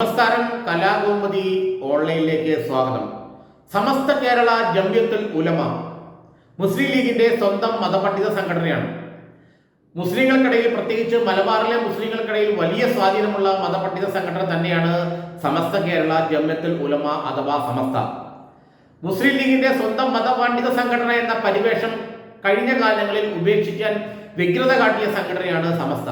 നമസ്കാരം, കലാകൗമുദി ഓൺലൈനിലേക്ക് സ്വാഗതം. സമസ്ത കേരള ജംഇയ്യത്തുൽ ഉലമ മുസ്ലിം ലീഗിന്റെ സ്വന്തം മതപണ്ഡിത സംഘടനയാണ്. മുസ്ലിങ്ങൾക്കിടയിൽ, പ്രത്യേകിച്ച് മലബാറിലെ മുസ്ലിങ്ങൾക്കിടയിൽ വലിയ സ്വാധീനമുള്ള മതപണ്ഡിത സംഘടന തന്നെയാണ് സമസ്ത കേരള ജംഇയ്യത്തുൽ ഉലമ അഥവാ സമസ്ത. മുസ്ലിം ലീഗിന്റെ സ്വന്തം മതപണ്ഡിത സംഘടന എന്ന പരിവേഷം കഴിഞ്ഞ കാലങ്ങളിൽ ഉപേക്ഷിക്കാൻ വ്യഗ്രത കാട്ടിയ സംഘടനയാണ് സമസ്ത.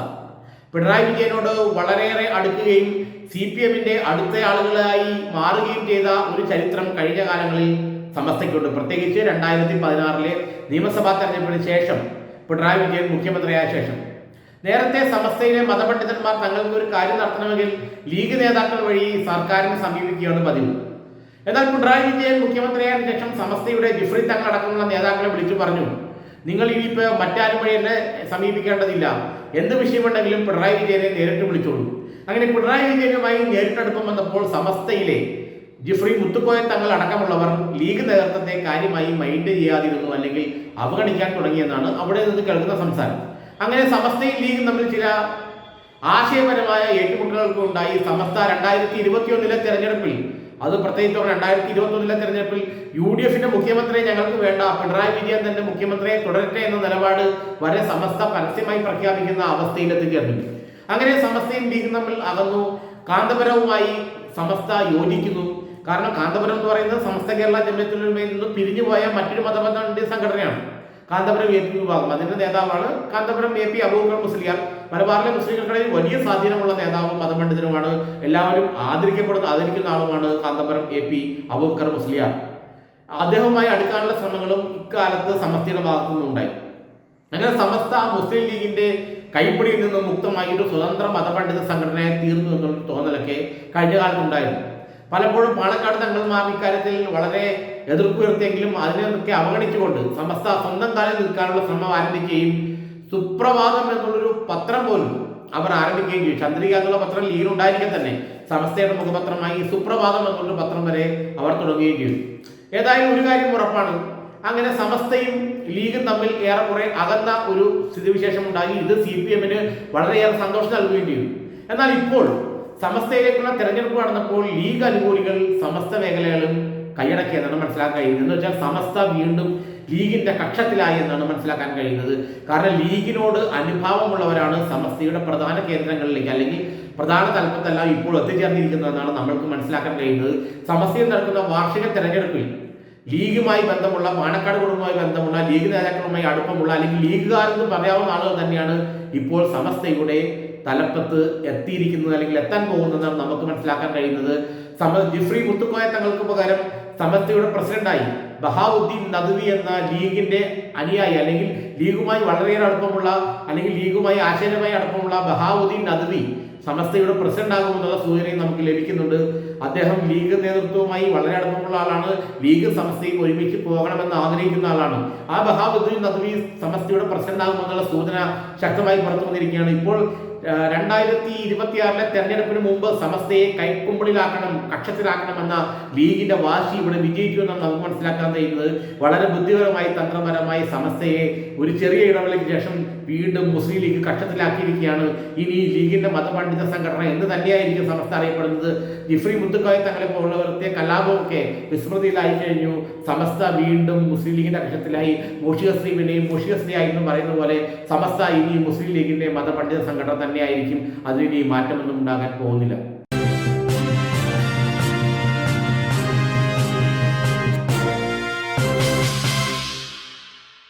പിണറായി വിജയനോട് വളരെയേറെ അടുക്കുകയും CPM-ന്റെ അടുത്ത ആളുകളായി മാറുകയും ചെയ്ത ഒരു ചരിത്രം കഴിഞ്ഞ കാലങ്ങളിൽ സമസ്തയ്ക്കുണ്ട്. പ്രത്യേകിച്ച് 2016 നിയമസഭാ തെരഞ്ഞെടുപ്പിന് ശേഷം, പിണറായി വിജയൻ മുഖ്യമന്ത്രിയായ ശേഷം. നേരത്തെ സമസ്തയിലെ മതപണ്ഡിതന്മാർ തങ്ങൾക്ക് ഒരു കാര്യം നടത്തണമെങ്കിൽ ലീഗ് നേതാക്കൾ വഴി സർക്കാരിനെ സമീപിക്കുകയാണ് പതിവ്. എന്നാൽ പിണറായി വിജയൻ മുഖ്യമന്ത്രിയായ ശേഷം സമസ്തയുടെ ജിഫ്രി തങ്ങൾ അടക്കമുള്ള നേതാക്കളെ വിളിച്ചു പറഞ്ഞു, നിങ്ങൾ ഇനിയിപ്പോൾ മറ്റാരും വഴി എന്നെ സമീപിക്കേണ്ടതില്ല, എന്ത് വിഷയമുണ്ടെങ്കിലും പിണറായി വിജയനെ നേരിട്ട് വിളിച്ചോളൂ. അങ്ങനെ പിണറായി വിജയനുമായി നേരിട്ടടുപ്പം വന്നപ്പോൾ സമസ്തയിലെ ജിഫ്രി മുത്തുക്കോയ തങ്ങൾ അടക്കമുള്ളവർ ലീഗ് നേതൃത്വത്തെ കാര്യമായി മൈൻഡ് ചെയ്യാതിരുന്നു, അല്ലെങ്കിൽ അവഗണിക്കാൻ തുടങ്ങിയെന്നാണ് അവിടെ നിന്ന് കേൾക്കുന്ന സംസാരം. അങ്ങനെ സമസ്തയും ലീഗും തമ്മിൽ ചില ആശയപരമായ ഏറ്റുമുട്ടലുകൾക്ക് ഉണ്ടായി. സമസ്ത 2021 തെരഞ്ഞെടുപ്പിൽ, അത് പ്രത്യേകിച്ച് 2021 തെരഞ്ഞെടുപ്പിൽ UDF-ന്റെ മുഖ്യമന്ത്രിയെ ഞങ്ങൾക്ക് വേണ്ട, പിണറായി വിജയൻ തന്നെ മുഖ്യമന്ത്രിയെ തുടരട്ടെ എന്ന നിലപാട് വരെ സമസ്ത പരസ്യമായി പ്രഖ്യാപിക്കുന്ന അവസ്ഥയിൽ എത്തിച്ചേർന്നു. അങ്ങനെ സമസ്തയും ലീഗും തമ്മിൽ അകന്നു. കാന്തപുരവുമായി സമസ്ത യോജിക്കുന്നു. കാരണം കാന്തപുരം എന്ന് പറയുന്നത് സമസ്ത കേരള ജംഇയ്യത്തുൽ ഉലമയിൽ നിന്ന് പിരിഞ്ഞുപോയ മറ്റൊരു മതപണ്ഡിത സംഘടനയാണ്. കാന്തപുരം AP വിഭാഗം, അതിന്റെ നേതാവാണ് കാന്തപുരം AP അബൂബക്കർ മുസ്ലിയാർ. മലബാറിലെ മുസ്ലിങ്ങൾക്കിടയിൽ വലിയ സ്വാധീനമുള്ള നേതാവും മതപണ്ഡിതനുമാണ്. എല്ലാവരും ആദരിക്കുന്ന ആളുമാണ് കാന്തപുരം AP അബൂബക്കർ മുസ്ലിയാർ. അദ്ദേഹവുമായി അടുക്കാനുള്ള ശ്രമങ്ങളും ഇക്കാലത്ത് സമസ്തയുടെ ഭാഗത്തു നിന്നുണ്ടായി. അങ്ങനെ സമസ്ത മുസ്ലിം ലീഗിന്റെ കൈപ്പിടിയിൽ നിന്ന് മുക്തമായി ഒരു സ്വതന്ത്ര മതപണ്ഡിത സംഘടനയെ തീർന്നു എന്നുള്ള തോന്നലൊക്കെ കഴിഞ്ഞ കാലത്തുണ്ടായിരുന്നു. പലപ്പോഴും പാണക്കാട് തങ്ങൾമാർ ഇക്കാര്യത്തിൽ വളരെ എതിർപ്പുയർത്തിയെങ്കിലും അതിനെയൊക്കെ അവഗണിച്ചുകൊണ്ട് സമസ്ത സ്വന്തം കാലിൽ നിൽക്കാനുള്ള ശ്രമം ആരംഭിക്കുകയും സുപ്രഭാതം എന്നുള്ളൊരു പത്രം പോലും അവർ ആരംഭിക്കുകയും ചെയ്തു. ചന്ദ്രിക എന്നുള്ള പത്രം ലീഗിനുണ്ടായിരിക്കെ തന്നെ സമസ്തയുടെ മുഖപത്രമായി സുപ്രഭാതം എന്നുള്ളൊരു പത്രം വരെ അവർ തുടങ്ങുകയും ചെയ്തു. ഏതായാലും ഒരു കാര്യം ഉറപ്പാണ്, അങ്ങനെ സമസ്തയും ലീഗും തമ്മിൽ ഏറെക്കുറെ അകന്ന ഒരു സ്ഥിതിവിശേഷം ഉണ്ടായി. ഇത് CPM-ന് വളരെയേറെ സന്തോഷം നൽകുകയും ചെയ്തു. എന്നാൽ ഇപ്പോൾ സമസ്തയിലേക്കുള്ള തെരഞ്ഞെടുപ്പ് നടന്നപ്പോൾ ലീഗ് അനുകൂലികൾ സമസ്ത മേഖലകളും കൈയടക്കിയെന്നാണ് മനസ്സിലാക്കാൻ കഴിയുന്നത്. എന്ന് വെച്ചാൽ സമസ്ത വീണ്ടും ലീഗിന്റെ കക്ഷത്തിലായി എന്നാണ് മനസ്സിലാക്കാൻ കഴിയുന്നത്. കാരണം ലീഗിനോട് അനുഭാവമുള്ളവരാണ് സമസ്തയുടെ പ്രധാന കേന്ദ്രങ്ങളിലേക്ക്, അല്ലെങ്കിൽ പ്രധാന തലപ്പത്തെല്ലാം ഇപ്പോൾ എത്തിച്ചേർന്നിരിക്കുന്നതെന്നാണ് നമ്മൾക്ക് മനസ്സിലാക്കാൻ കഴിയുന്നത്. സമസ്തയിൽ നടക്കുന്ന വാർഷിക തെരഞ്ഞെടുപ്പിൽ ലീഗുമായി ബന്ധമുള്ള, പാണക്കാട് കുടുംബവുമായി ബന്ധമുള്ള, ലീഗ് നേതാക്കളുമായി അടുപ്പമുള്ള, അല്ലെങ്കിൽ ലീഗുകാരെന്ന് പറയാവുന്ന ആളുകൾ തന്നെയാണ് ഇപ്പോൾ സമസ്തയുടെ തലപ്പത്ത് എത്തിയിരിക്കുന്നത്, അല്ലെങ്കിൽ എത്താൻ പോകുന്നതെന്നാണ് നമുക്ക് മനസ്സിലാക്കാൻ കഴിയുന്നത്. ജിഫ്രി മുത്തുക്കോയ തങ്ങൾക്ക് പകരം സമസ്തയുടെ പ്രസിഡന്റായി ബഹാവുദ്ദീൻ നദ്വി എന്ന ലീഗിന്റെ അനുയായി, അല്ലെങ്കിൽ ലീഗുമായി വളരെയേറെ അടുപ്പമുള്ള, അല്ലെങ്കിൽ ലീഗുമായി ആശയപരമായി അടുപ്പമുള്ള ബഹാവുദ്ദീൻ നദ്വി സമസ്തയുടെ പ്രസിഡന്റ് ആകുമെന്നുള്ള സൂചനയും നമുക്ക് ലഭിക്കുന്നുണ്ട്. അദ്ദേഹം ലീഗ് നേതൃത്വവുമായി വളരെ അടുപ്പമുള്ള ആളാണ്. ലീഗ് സമസ്തയും ഒരുമിച്ച് പോകണമെന്ന് ആഗ്രഹിക്കുന്ന ആളാണ്. ആ ബഹാവുദ്ദീൻ നദ്വി സമസ്തയുടെ പ്രസിഡന്റ് ആകുമെന്നുള്ള സൂചന ശക്തമായി പുറത്തു വന്നിരിക്കുകയാണ്. ഇപ്പോൾ 2026 തെരഞ്ഞെടുപ്പിന് മുമ്പ് സമസ്തയെ കൈക്കുമ്പിളിലാക്കണം, കക്ഷത്തിലാക്കണമെന്ന ലീഗിന്റെ വാശി ഇവിടെ വിജയിച്ചു എന്നാണ് നമുക്ക് മനസ്സിലാക്കാൻ കഴിയുന്നത്. വളരെ ബുദ്ധിപരമായി, തന്ത്രപരമായി സമസ്തയെ ഒരു ചെറിയ ഇടവേളയ്ക്ക് ശേഷം വീണ്ടും മുസ്ലിം ലീഗ് കക്ഷത്തിലാക്കിയിരിക്കുകയാണ്. ഇനി ലീഗിന്റെ മതപണ്ഡിത സംഘടന എന്ന് തന്നെയായിരിക്കും സമസ്ത അറിയപ്പെടുന്നത്. ജിഫ്രി മുത്തുക്കോയ തങ്ങളെ പോലുള്ളവരുടെ കലാപമൊക്കെ വിസ്മൃതിയിലായി കഴിഞ്ഞു. സമസ്ത വീണ്ടും മുസ്ലിം ലീഗിന്റെ കക്ഷത്തിലായി. മൂഷികശ്രീ പിന്നെയും മൂഷികശ്രീയായി എന്ന് പറയുന്ന പോലെ സമസ്ത ഇനി മുസ്ലിം ലീഗിന്റെ മതപണ്ഡിത സംഘടന തന്നെയായിരിക്കും. അതിന് മാറ്റമൊന്നും ഉണ്ടാകാൻ പോകുന്നില്ല.